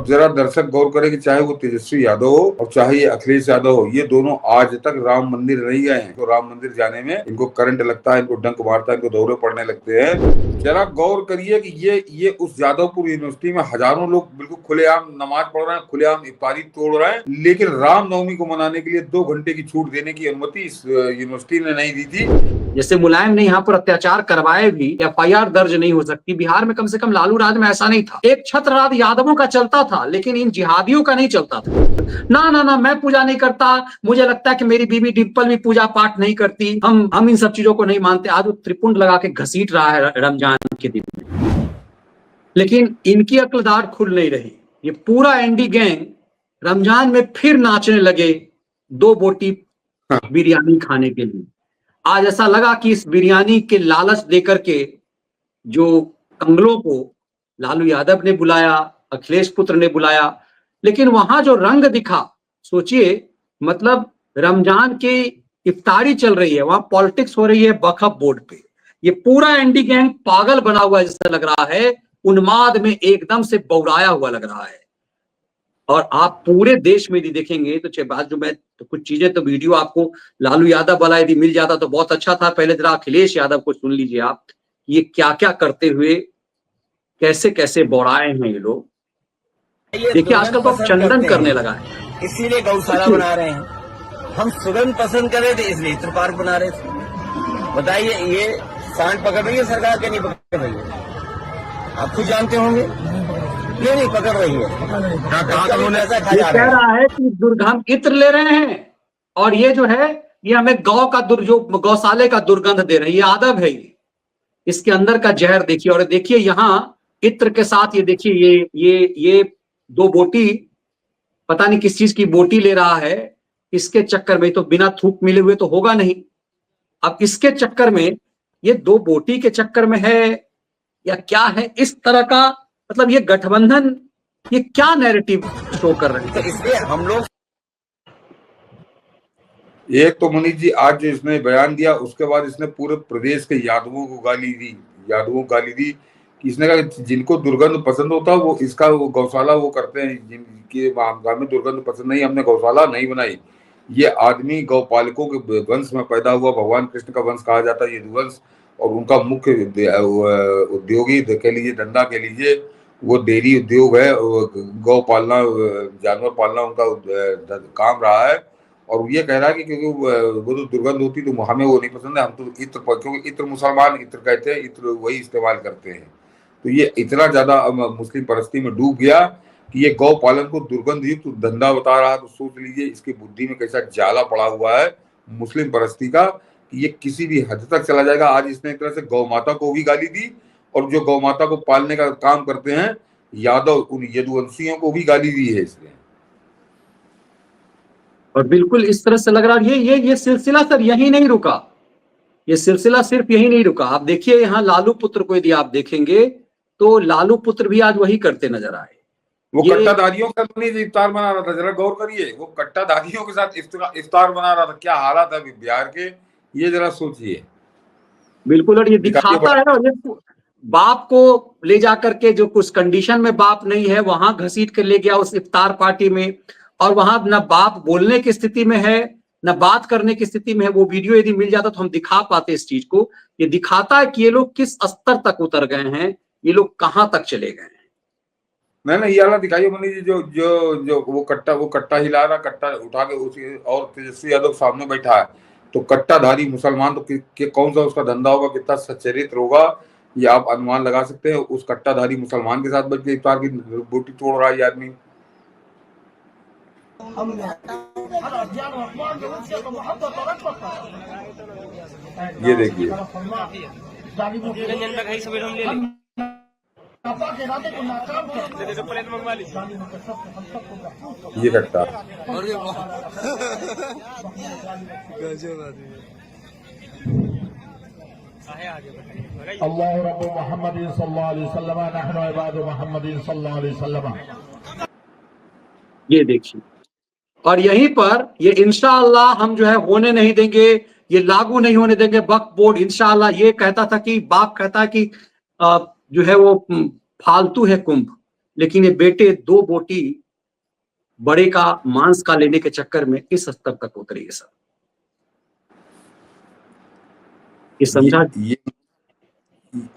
जरा दर्शक गौर करें कि चाहे वो तेजस्वी यादव हो और चाहे ये अखिलेश यादव हो, ये दोनों आज तक राम मंदिर नहीं गए हैं। तो राम मंदिर जाने में इनको करंट लगता है, इनको डंक मारता है, इनको दौरे पड़ने लगते हैं। जरा गौर करिए कि ये उस यादवपुर यूनिवर्सिटी में हजारों लोग बिल्कुल खुलेआम नमाज पढ़ रहे हैं, खुलेआम इफ्तारी तोड़ रहे हैं, लेकिन रामनवमी को मनाने के लिए 2 घंटे की छूट देने की अनुमति इस यूनिवर्सिटी ने नहीं दी थी। जैसे मुलायम ने यहाँ पर अत्याचार करवाए भी एफआईआर दर्ज नहीं हो सकती, बिहार में कम से कम लालू राज में ऐसा नहीं था। एक छत्रराज यादवों का चलता था, लेकिन इन जिहादियों का नहीं चलता था। ना ना ना, मैं पूजा नहीं करता, मुझे लगता है कि मेरी बीबी डिम्पल भी पूजा पाठ नहीं करती, हम इन सब चीजों को नहीं मानते। आज वो त्रिपुंड लगा के घसीट रहा है रमजान के दिन में, लेकिन इनकी अक्लदार खुल नहीं रही। ये पूरा एंडी गैंग रमजान में फिर नाचने लगे 2 बोटी बिरयानी खाने के लिए। आज ऐसा लगा कि इस बिरयानी के लालच देकर के जो कंगलों को लालू यादव ने बुलाया, अखिलेश पुत्र ने बुलाया, लेकिन वहां जो रंग दिखा, सोचिए, मतलब रमजान की इफ्तारी चल रही है, वहां पॉलिटिक्स हो रही है वक्फ बोर्ड पे। ये पूरा एंडी गैंग पागल बना हुआ जैसा लग रहा है, उन्माद में एकदम से बौराया हुआ लग रहा है। और आप पूरे देश में यदि देखेंगे तो बात जो मैं तो कुछ चीजें तो वीडियो आपको लालू यादव वाला यदि मिल जाता तो बहुत अच्छा था। पहले जरा अखिलेश यादव को सुन लीजिए आप, ये क्या क्या करते हुए कैसे कैसे बौराए हैं ये लोग। देखिए आजकल तो चंदन करने लगा है, इसीलिए गौशाला बना रहे हैं। हम सुगंध पसंद कर रहे थे इसलिए इत्र पार्क बना रहे थे। बताइए ये सांड पकड़ रही है सरकार के नहीं पकड़ रही है? आप खुद जानते होंगे। नहीं पकड़ रही है। ये कह रहा है कि दुर्गंध इत्र ले रहे हैं और ये जो है ये हमें जो गौशाले का दुर्गंध दे रहे हैं। ये यादव है, ये इसके अंदर का जहर देखिए। और देखिए यहाँ इत्र के साथ ये देखिए ये 2 बोटी, पता नहीं किस चीज की बोटी ले रहा है। इसके चक्कर में तो बिना थूक मिले हुए तो होगा नहीं। अब इसके चक्कर में ये 2 बोटी के चक्कर में है या क्या है, इस तरह का मतलब ये गठबंधन ये क्या नैरेटिव शो कर रहे हैं। तो इसलिए हम लोग एक तो मनीष जी आज जो इसने बयान दिया उसके बाद इसने पूरे प्रदेश के यादवों को गाली दी कि इसने कहा जिनको दुर्गंध पसंद होता है वो इसका वो गौशाला वो करते हैं, जिनके गांव में दुर्गंध पसंद नहीं, हमने गौशाला नहीं बनाई। ये आदमी गौपालकों के वंश में पैदा हुआ, भगवान कृष्ण का वंश कहा जाता है ये वंश, और उनका मुख्य उद्योगी कह लीजिए, धंधा कह लीजिए, वो डेयरी उद्योग है, गौ पालना, जानवर पालना उनका काम रहा है। और ये कह रहा है कि क्योंकि वो तो दुर्गंध होती तो हमें वो नहीं पसंद है, हम तो इत्र, क्योंकि इत्र मुसलमान इत्र कहते हैं, इत्र वही इस्तेमाल करते हैं। तो ये इतना ज्यादा मुस्लिम परस्ती में डूब गया कि ये गौ पालन को दुर्गंध युक्त धंधा बता रहा है। तो सोच लीजिए इसकी बुद्धि में कैसा जाला पड़ा हुआ है मुस्लिम परस्ती का कि ये किसी भी हद तक चला जाएगा। आज इसने एक तरह से गौ माता को भी गाली दी और जो गौ माता को पालने का काम करते हैं यादव, उन यदुवंशियों को भी गाली दी है इसने। और बिल्कुल इस तरह से लग रहा है ये सिलसिला सर यही नहीं रुका, ये सिलसिला सिर्फ यही नहीं रुका। आप देखिए यहाँ लालू पुत्र को यदि आप देखेंगे तो लालू पुत्र भी आज वही करते नजर आए। वो कट्टाधारियों के साथ इफ्तार बना रहा था, जरा गौर करिए, वो कट्टाधारियों के साथ इफ्तार बना रहा था। क्या हालात है बिहार के, ये जरा सोचिए। बिल्कुल, और ये दिखाता है, और ये बाप को ले जाकर के जो कुछ कंडीशन में बाप नहीं है वहां घसीट कर ले गया उस इफ्तार पार्टी में, और वहां न बाप बोलने की स्थिति में है न बात करने की स्थिति में है। वो वीडियो यदि मिल जाता तो हम दिखा पाते इस चीज को। ये दिखाता है कि ये लोग किस स्तर तक उतर गए हैं, ये लोग कहां तक चले गए हैं। नहीं ये वाला दिखाइए मनीष जी, जो जो जो वो कट्टा हिला रहा, कट्टा उठा के उसी, और तेजस्वी यादव सामने बैठा है। तो कट्टाधारी मुसलमान तो कौन सा उसका धंधा होगा, कितना सच्चरित्र होगा, ये आप अनुमान लगा सकते हैं। उस कट्टाधारी मुसलमान के साथ बैठ के इफ्तार की बूटी तोड़ रहा है ये आदमी। ये देखिए ये कट्टा अल्लाह रब्बु मुहम्मदिन सल्लल्लाहु अलैहि वसल्लम नहनु इबादु मुहम्मदिन सल्लल्लाहु अलैहि वसल्लम। ये देखिए, और यहीं पर ये इंशाअल्लाह हम जो है होने नहीं देंगे, ये लागू नहीं होने देंगे वक्फ बोर्ड इंशाअल्लाह। ये कहता था कि बाप कहता है कि जो है वो फालतू है कुंभ, लेकिन ये बेटे दो बोटी बड़े का मांस का लेने के चक्कर में इस स्तर तक उतरे ये सब। ये समझा। ये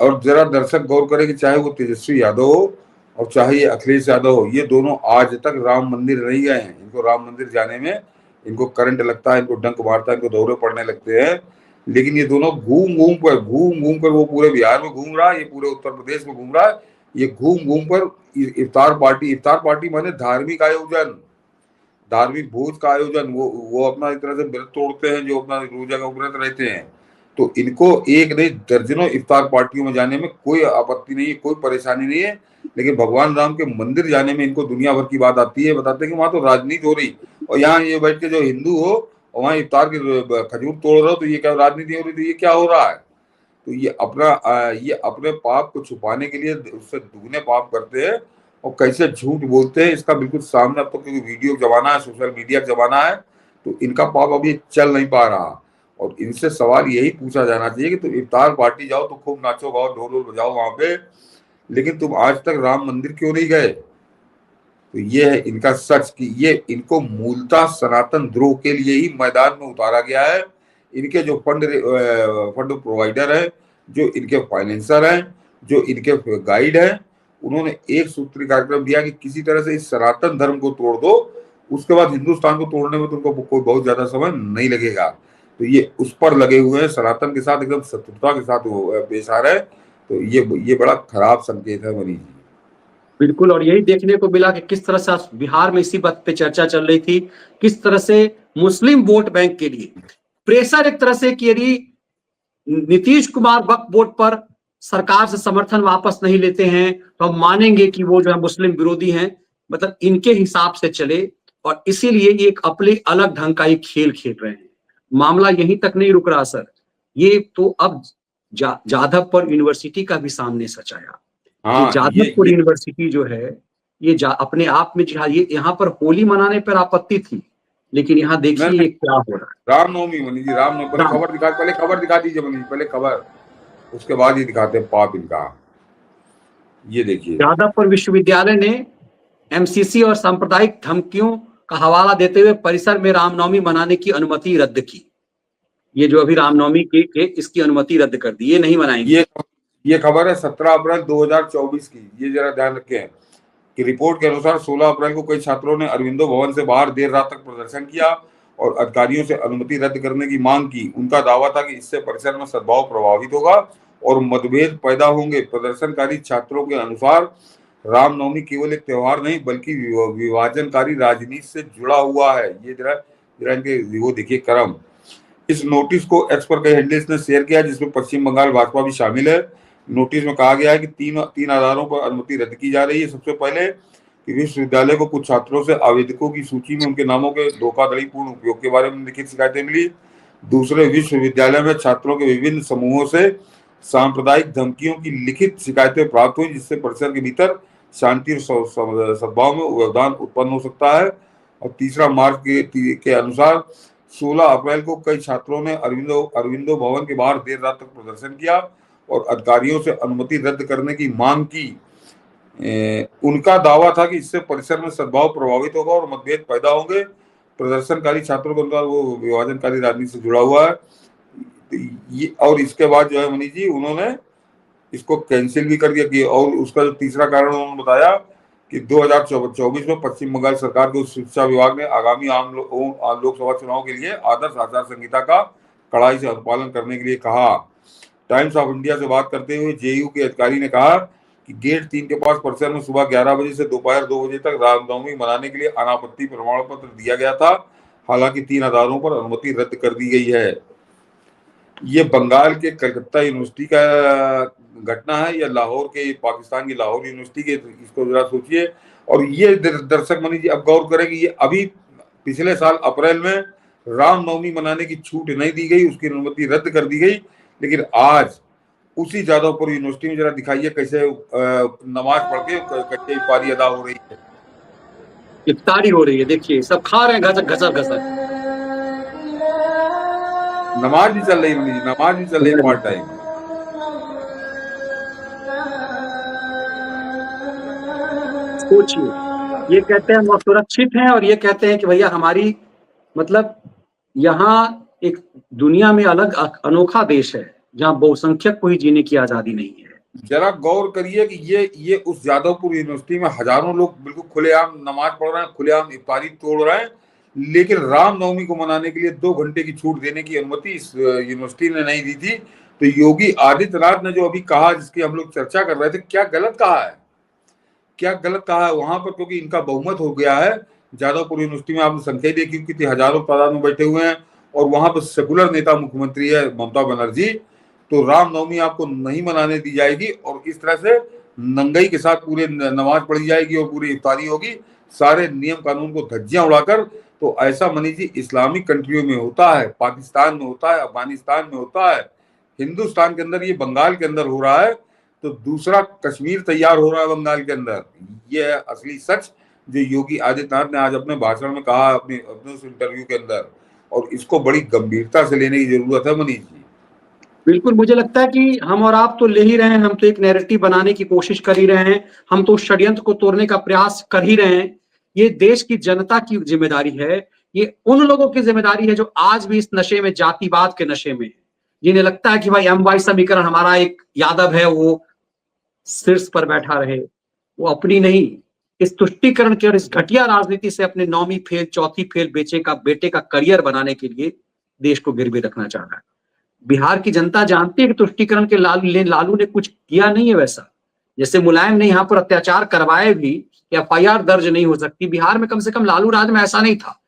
और जरा दर्शक गौर करें कि चाहे वो तेजस्वी यादव हो और चाहे ये अखिलेश यादव हो, ये दोनों आज तक राम मंदिर नहीं गए हैं। इनको राम मंदिर जाने में इनको करंट लगता है, इनको डंक मारता है, इनको दौरे पड़ने लगते हैं, लेकिन ये दोनों घूम घूम कर वो पूरे बिहार में घूम रहा है, ये पूरे उत्तर प्रदेश में घूम रहा है, ये घूम घूम कर इफ्तार पार्टी माने धार्मिक आयोजन, धार्मिक भोज का आयोजन, वो अपना एक तरह से व्रत तोड़ते हैं, जो अपना रोजा का व्रत रहते हैं। तो इनको एक नहीं दर्जनों इफ्तार पार्टियों में जाने में कोई आपत्ति नहीं है, कोई परेशानी नहीं है, लेकिन भगवान राम के मंदिर जाने में इनको दुनिया भर की बात आती है। बताते हैं कि वहां तो राजनीति हो रही, और यहाँ ये बैठ के जो हिंदू हो और वहाँ इफ्तार की खजूर तोड़ रहे हो, तो ये क्या राजनीति हो रही, तो ये क्या हो रहा है? तो ये अपने पाप को छुपाने के लिए उससे दुगने पाप करते हैं, और कैसे झूठ बोलते हैं इसका बिल्कुल सामने। अब तो क्योंकि वीडियो का जमाना है, सोशल मीडिया का जमाना है, तो इनका पाप अभी चल नहीं पा रहा। और इनसे सवाल यही पूछा जाना चाहिए कि तुम इफ्तार पार्टी जाओ तो खूब नाचो गाओ ढोल बजाओ वहां पे, लेकिन तुम आज तक राम मंदिर क्यों नहीं गए? तो ये है इनका सच कि ये इनको मूलतः सनातन द्रोह के लिए ही मैदान में उतारा गया है। इनके जो फंड प्रोवाइडर है, जो इनके फाइनेंसर हैं, जो इनके गाइड हैं, उन्होंने एक सूत्री कार्यक्रम दिया कि किसी तरह से इस सनातन धर्म को तोड़ दो, उसके बाद हिंदुस्तान को तोड़ने में तुमको कोई बहुत ज्यादा समय नहीं लगेगा। तो ये उस पर लगे हुए हैं, सनातन के साथ एकदम शत्रुता के साथ पेश आ रहे हैं। तो ये बड़ा खराब संकेत है मनीष जी। बिल्कुल, और यही देखने को मिला कि किस तरह से बिहार में इसी बात पे चर्चा चल रही थी, किस तरह से मुस्लिम वोट बैंक के लिए प्रेशर एक तरह से कि यदि नीतीश कुमार वक्फ बोर्ड पर सरकार से समर्थन वापस नहीं लेते हैं तो हम मानेंगे कि वो जो है मुस्लिम विरोधी हैं, मतलब इनके हिसाब से चले, और इसीलिए ये एक अपने अलग ढंग का एक खेल खेल रहे हैं। मामला यहीं तक नहीं रुक रहा सर, ये तो अब जाधवपुर यूनिवर्सिटी का भी सामने सच आया। हाँ, जाधवपुर यूनिवर्सिटी जो है ये अपने आप में ये यहाँ पर होली मनाने पर आपत्ति थी, लेकिन यहाँ देखिए ये क्या हो रहा है। रामनवमी मनीष जी, रामनवमी पहले खबर दिखा दीजिए मनीष, पहले खबर, उसके बाद ही दिखाते हैं पाप इनका। ये देखिए, जाधवपुर विश्वविद्यालय ने एमसीसी और सांप्रदायिक धमकियों का हवाला देते हुए परिसर में रामनवमी मनाने की अनुमति रद्द की। ये जो अभी रामनवमी के इसकी अनुमति रद्द कर दी, ये नहीं मनाएंगे। ये खबर है 17 अप्रैल 2024 की। ये जरा ध्यान रखें कि रिपोर्ट के अनुसार 16 अप्रैल को कई छात्रों ने अरविंदो भवन से बाहर देर रात तक प्रदर्शन किया और अधिकारियों से अनुमति रद्द करने की मांग की। उनका दावा था कि इससे परिसर में सद्भाव प्रभावित होगा और मतभेद पैदा होंगे। प्रदर्शनकारी छात्रों के अनुसार रामनवमी केवल एक त्योहार नहीं बल्कि विभाजनकारी राजनीति से जुड़ा हुआ है। ये जरा इनके वो देखिए क्रम। इस नोटिस को एक्स पर कई हैंडल्स ने शेयर किया, जिसमें पश्चिम बंगाल भाजपा भी शामिल है। नोटिस में कहा गया है कि तीन आधारों पर अनुमति रद्द की जा रही है। सबसे पहले कि विश्वविद्यालय को कुछ छात्रों से आवेदकों की सूची में उनके नामों के धोखाधड़ीपूर्ण उपयोग के बारे में लिखित शिकायतें मिली। दूसरे, विश्वविद्यालय में छात्रों के विभिन्न समूहों से सांप्रदायिक धमकियों की लिखित शिकायतें प्राप्त हुई, जिससे परिसर के भीतर शांति और सद्भाव में व्यवधान उत्पन्न हो सकता है। और तीसरा, मार्च के अनुसार 16 अप्रैल को कई छात्रों ने अरविंदो भवन के बाहर देर रात तक प्रदर्शन किया और अधिकारियों से अनुमति रद्द करने की मांग की। उनका दावा था कि इससे परिसर में सद्भाव प्रभावित होगा और मतभेद पैदा होंगे। प्रदर्शनकारी छात्रों के अनुसार वो विभाजनकारी राजनीति से जुड़ा हुआ है। ये और इसके बाद जो है मनीष जी, उन्होंने इसको कैंसिल भी कर दिया कि, और उसका जो तीसरा कारण उन्होंने बताया कि 2024 में पश्चिम बंगाल सरकार के शिक्षा विभाग ने आगामी आम लोकसभा चुनाव के लिए आदर्श आचार संहिता का कड़ाई से अनुपालन करने के लिए कहा। टाइम्स ऑफ इंडिया से बात करते हुए जेयू के अधिकारी ने कहा कि गेट 3 के पास परिसर में सुबह 11 बजे से दोपहर 2 बजे तक रामनवमी मनाने के लिए अनापत्ति प्रमाण पत्र दिया गया था। हालांकि 3 आधारों पर अनुमति रद्द कर दी गई है। ये बंगाल के कलकत्ता यूनिवर्सिटी का घटना है या लाहौर के, पाकिस्तान की लाहौर यूनिवर्सिटी के, इसको जरा सोचिए। और ये दर्शक मनीष जी अब गौर करें कि ये अभी पिछले साल अप्रैल में रामनवमी मनाने की छूट नहीं दी गई, उसकी अनुमति रद्द कर दी गई, लेकिन आज उसी जादवपुर यूनिवर्सिटी में जरा दिखाइए कैसे नमाज पढ़ के कच्चे इफ्तारी अदा हो रही है, इफ्तारी हो रही है। देखिए सब खा रहे हैं घसक। नमाज भी चल रही है, नमाज भी चल रही है पार्ट टाइम। सोचिए, ये कहते हैं हम सुरक्षित हैं और ये कहते हैं कि भैया हमारी मतलब यहाँ एक दुनिया में अलग अनोखा देश है जहाँ बहुसंख्यक को ही जीने की आजादी नहीं है। जरा गौर करिए कि ये उस जादवपुर यूनिवर्सिटी में हजारों लोग बिल्कुल खुलेआम नमाज पढ़ रहे हैं, खुलेआम इफ्तारी तोड़ रहे हैं, लेकिन रामनवमी को मनाने के लिए 2 घंटे की छूट देने की अनुमति इस यूनिवर्सिटी ने नहीं दी थी। तो योगी आदित्यनाथ ने जो अभी कहा, जिसकी हम लोग चर्चा कर रहे थे, क्या गलत कहा है, क्या गलत कहा है वहां पर? क्योंकि इनका बहुमत हो गया है। जादवपुर यूनिवर्सिटी में आपने संख्या देखी कितनी, हजारों तादाद में बैठे हुए हैं और वहां पर सेकुलर नेता मुख्यमंत्री है ममता बनर्जी। तो रामनवमी आपको नहीं मनाने दी जाएगी और इस तरह से नंगई के साथ पूरे नमाज पढ़ी जाएगी और पूरी इफ्तारी होगी, सारे नियम कानून को धज्जियां उड़ाकर। तो ऐसा मनीष जी इस्लामिक कंट्रियों में होता है, पाकिस्तान में होता है, अफगानिस्तान में होता है, हिंदुस्तान के अंदर, ये बंगाल के अंदर हो रहा है। तो दूसरा कश्मीर तैयार हो रहा है बंगाल के अंदर। ये है असली सच जो योगी आदित्यनाथ ने आज अपने भाषण में कहा, अपने उस इंटरव्यू के अंदर, और इसको बड़ी गंभीरता से लेने की जरूरत है मनीष जी। बिल्कुल, मुझे लगता है कि हम और आप तो ले ही रहे हैं, हम तो एक नैरेटिव बनाने की कोशिश कर ही रहे हैं, हम तो षड्यंत्र को तोड़ने का प्रयास कर ही रहे हैं। ये देश की जनता की जिम्मेदारी है, ये उन लोगों की जिम्मेदारी है जो आज भी इस नशे में, जातिवाद के नशे में, जिन्हें लगता है कि भाई MY समीकरण हमारा एक यादव है वो शीर्ष पर बैठा रहे, वो अपनी नहीं, इस तुष्टीकरण की और इस घटिया राजनीति से अपने 9वीं फेल 4थी फेल बेटे का करियर बनाने के लिए देश को गिरवी रखना चाह रहा है। बिहार की जनता जानती है कि तुष्टीकरण के लालू ने कुछ किया नहीं है वैसा। जैसे मुलायम ने यहाँ पर अत्याचार करवाए भी, FIR दर्ज नहीं हो सकती। बिहार में कम से कम लालू राज में ऐसा नहीं था।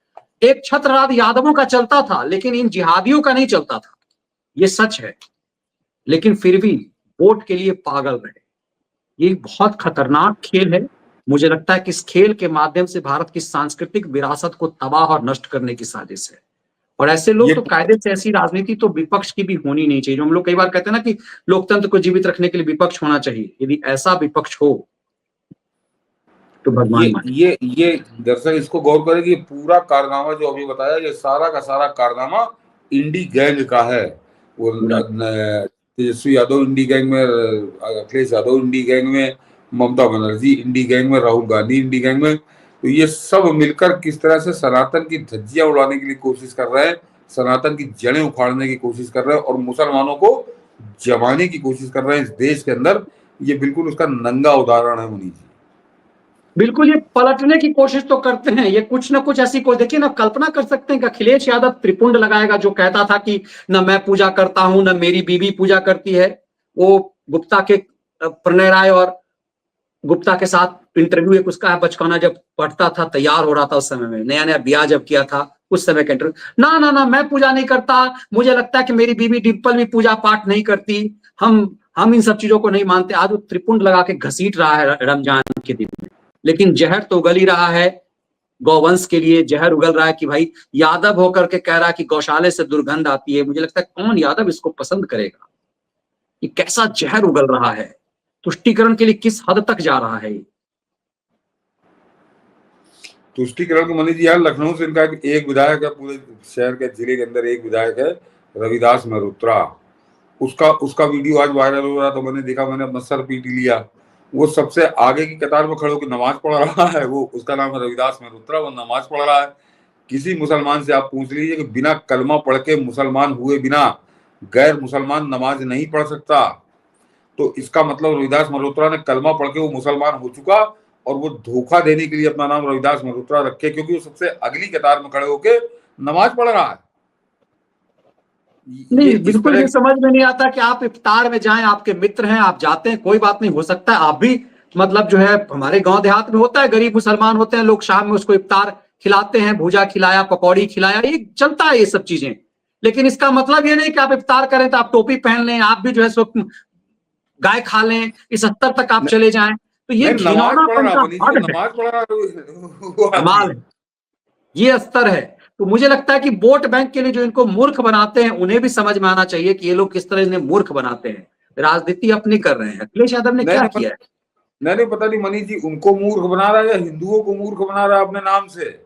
एक छत्रराज यादवों का चलता था लेकिन इन जिहादियों का नहीं चलता था, ये सच है। लेकिन फिर भी वोट के लिए पागल रहे। ये बहुत खतरनाक खेल है। मुझे लगता है कि इस खेल के माध्यम से भारत की सांस्कृतिक विरासत को तबाह और नष्ट करने की साजिश है। और ऐसे लोग तो कायदे से, ऐसी राजनीति तो विपक्ष की भी होनी नहीं चाहिए। जो हम लोग कई बार कहते हैं ना कि लोकतंत्र को जीवित रखने के लिए विपक्ष होना चाहिए, यदि ऐसा विपक्ष हो तो भगवान माने। ये दरअसल इसको गौर करें कि पूरा कारनामा जो अभी बताया, ये सारा का सारा कारनामा इंडी गैंग का है। वो तेजस्वी यादव इंडी गैंग में, अखिलेश यादव इंडी गैंग में, ममता बनर्जी इंडी गैंग में, राहुल गांधी इंडी गैंग में। तो ये सब मिलकर किस तरह से सनातन की धज्जियां उड़ाने के लिए कोशिश कर रहे हैं, सनातन की जड़ें उखाड़ने की कोशिश कर रहे हैं और मुसलमानों को जमाने की कोशिश कर रहे हैं इस देश के अंदर। ये बिल्कुल उसका नंगा उदाहरण है मुनीष जी। बिल्कुल, ये पलटने की कोशिश तो करते हैं। ये कुछ ना कुछ ऐसी कोई, देखिए ना, कल्पना कर सकते हैं कि अखिलेश यादव त्रिपुंड लगाएगा, जो कहता था कि न मैं पूजा करता हूं न मेरी बीवी पूजा करती है। वो गुप्ता के, प्रणय राय और गुप्ता के साथ इंटरव्यू एक उसका है, बचकाना जब पढ़ता था, तैयार हो रहा था, उस समय में नया नया ब्याह जब किया था, उस समय का इंटरव्यू। ना ना ना, मैं पूजा नहीं करता, मुझे लगता है कि मेरी बीवी डिम्पल भी पूजा पाठ नहीं करती, हम इन सब चीजों को नहीं मानते। आज वो त्रिपुंड लगा के घसीट रहा है रमजान के दिन में। लेकिन जहर तो उगल ही रहा है, गौवंश के लिए जहर उगल रहा है कि भाई यादव होकर के कह रहा है कि गौशाले से दुर्गंध आती है। मुझे लगता है कौन यादव इसको पसंद करेगा? ये कैसा जहर उगल रहा है, तुष्टीकरण के लिए किस हद तक जा रहा है। तुष्टीकरण को मनीष जी, यार लखनऊ से इनका एक विधायक है, पूरे शहर के जिले के अंदर एक विधायक है, रविदास मल्होत्रा। उसका वीडियो आज वायरल हो रहा, तो मैंने देखा, मैंने अपना सर पीट लिया। वो सबसे आगे की कतार में खड़े होकर नमाज पढ़ रहा है, वो उसका नाम है रविदास मल्होत्रा, वो नमाज पढ़ रहा है। किसी मुसलमान से आप पूछ लीजिए कि बिना कलमा पढ़ के मुसलमान हुए बिना गैर मुसलमान नमाज नहीं पढ़ सकता। तो इसका मतलब रविदास मल्होत्रा ने कलमा पढ़ के वो मुसलमान हो चुका और वो धोखा देने के लिए अपना नाम रविदास मल्होत्रा रखे, क्योंकि वो सबसे अगली कतार में खड़े होकर नमाज पढ़ रहा है। नहीं, बिल्कुल ये समझ में नहीं आता कि आप इफ्तार में जाएं, आपके मित्र हैं, आप जाते हैं, कोई बात नहीं, हो सकता है आप भी, मतलब जो है हमारे गांव देहात में होता है, गरीब मुसलमान होते हैं लोग, शाम में उसको इफ्तार खिलाते हैं, भूजा खिलाया, पकौड़ी खिलाया, ये चलता है ये सब चीजें। लेकिन इसका मतलब ये नहीं कि आप इफ्तार करें तो आप टोपी पहन लें, आप भी जो है सो गाय खा लें, इस स्तर तक आप चले जाएं। तो ये घिनौनापन का हद है, कमाल है, ये स्तर है। तो मुझे लगता है कि वोट बैंक के लिए जो इनको मूर्ख बनाते हैं, उन्हें भी समझ में आना चाहिए कि ये लोग किस तरह इन्हें मूर्ख बनाते हैं, राजनीति अपनी कर रहे हैं। अखिलेश यादव ने क्या किया है? नहीं पता नहीं मनीष जी, उनको मूर्ख बना रहा है या हिंदुओं को मूर्ख बना रहा है अपने नाम से।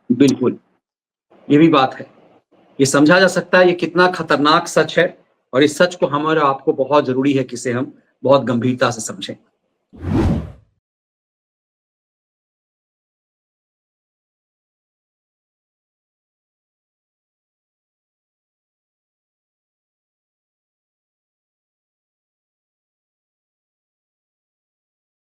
बिल्कुल, ये भी बात है, ये समझा जा सकता है ये कितना खतरनाक सच है, और इस सच को हमारे आपको बहुत जरूरी है कि इसे हम बहुत गंभीरता से समझें।